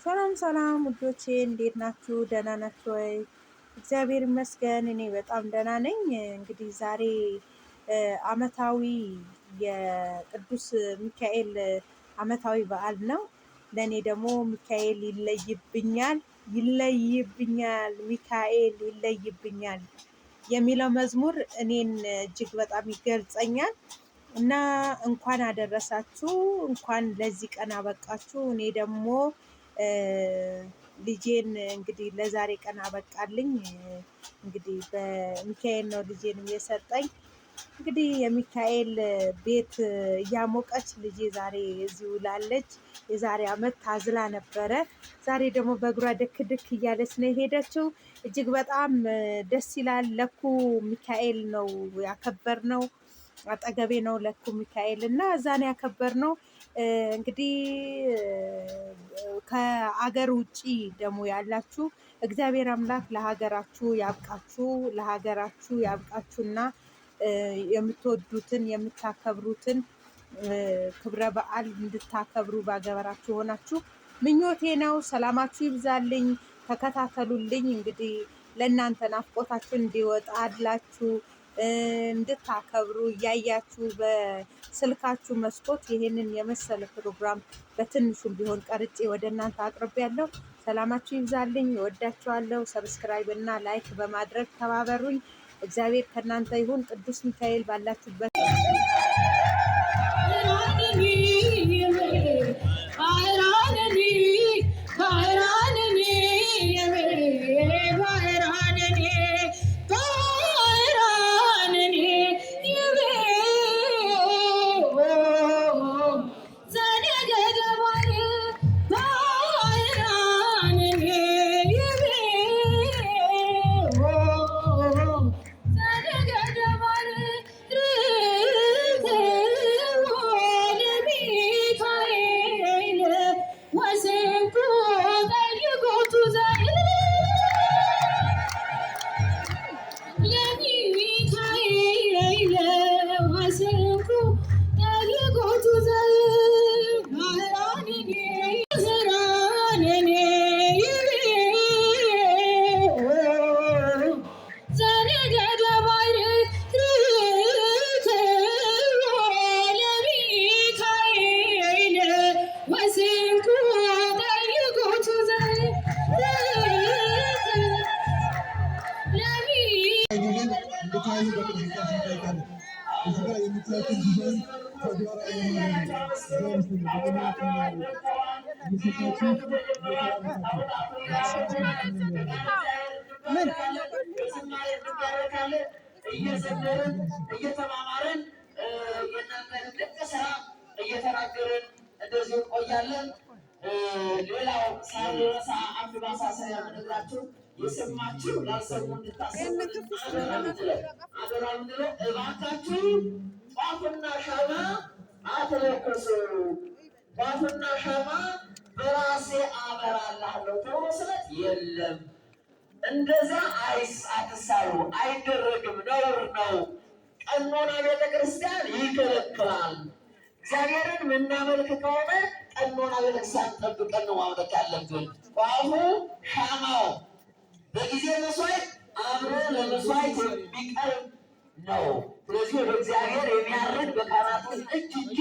ሰላም ሰላም ውዶቼ እንዴት ናችሁ? ደህና ናችሁ ወይ? እግዚአብሔር ይመስገን እኔ በጣም ደህና ነኝ። እንግዲህ ዛሬ ዓመታዊ የቅዱስ ሚካኤል ዓመታዊ በዓል ነው። ለእኔ ደግሞ ሚካኤል ይለይብኛል ሚካኤል ይለይብኛል የሚለው መዝሙር እኔን እጅግ በጣም ይገልጸኛል እና እንኳን አደረሳችሁ፣ እንኳን ለዚህ ቀን አበቃችሁ። እኔ ደግሞ ልጄን እንግዲህ ለዛሬ ቀን አበቃልኝ። እንግዲህ በሚካኤል ነው ልጄንም የሰጠኝ። እንግዲህ የሚካኤል ቤት እያሞቀች ልጄ ዛሬ እዚህ ውላለች። የዛሬ ዓመት ታዝላ ነበረ። ዛሬ ደግሞ በእግሯ ድክ ድክ እያለች ነው የሄደችው። እጅግ በጣም ደስ ይላል። ለኩ ሚካኤል ነው ያከበርነው። አጠገቤ ነው ለኩ ሚካኤል እና እዛ ነው ያከበርነው። እንግዲህ ከአገር ውጪ ደግሞ ያላችሁ እግዚአብሔር አምላክ ለሀገራችሁ ያብቃችሁ፣ ለሀገራችሁ ያብቃችሁና የምትወዱትን የምታከብሩትን ክብረ በዓል እንድታከብሩ ባገበራችሁ ሆናችሁ ምኞቴ ነው። ሰላማችሁ ይብዛልኝ። ተከታተሉልኝ። እንግዲህ ለእናንተ ናፍቆታችሁ እንዲወጣላችሁ እንድታከብሩ እያያችሁ በስልካችሁ መስኮት ይሄንን የመሰለ ፕሮግራም በትንሹም ቢሆን ቀርጬ ወደ እናንተ አቅርቤያለሁ። ሰላማችሁ ይብዛልኝ። እወዳችኋለሁ። ሰብስክራይብ እና ላይክ በማድረግ ተባበሩኝ። እግዚአብሔር ከእናንተ ይሁን። ቅዱስ ሚካኤል ባላችሁበት እየዘመርን እየተማማርን የእናንተን ድንቅ ስራ እየተናገርን እንደዚሁ እንቆያለን። ሌላው ሳልረሳ አንድ ማሳሰቢያ የምነግራችሁ የሰማችሁ ላልሰሙ እንድታሰሙ አደራ ምንድነው? እባካችሁ ጧፍና ሻማ አትለኩሱ። ጧፍና ሻማ በራሴ አበራላለሁ ተብሎ ስለት የለም። እንደዛ አትሳሉ፣ አይደረግም፣ ነውር ነው። ቀኖና ቤተክርስቲያን ይከለክላል። እግዚአብሔርን የምናመልክ ከሆነ ቀኖና ቤተክርስቲያን ጠብቀን ነው ማምለክ ያለብን። ጧፉ ሻማው በጊዜ መስዋዕት አብሮ ለመስዋዕት የሚቀርብ ነው። ስለዚህ ወደ እግዚአብሔር የሚያርግ በካህናቱ እጅ እንጂ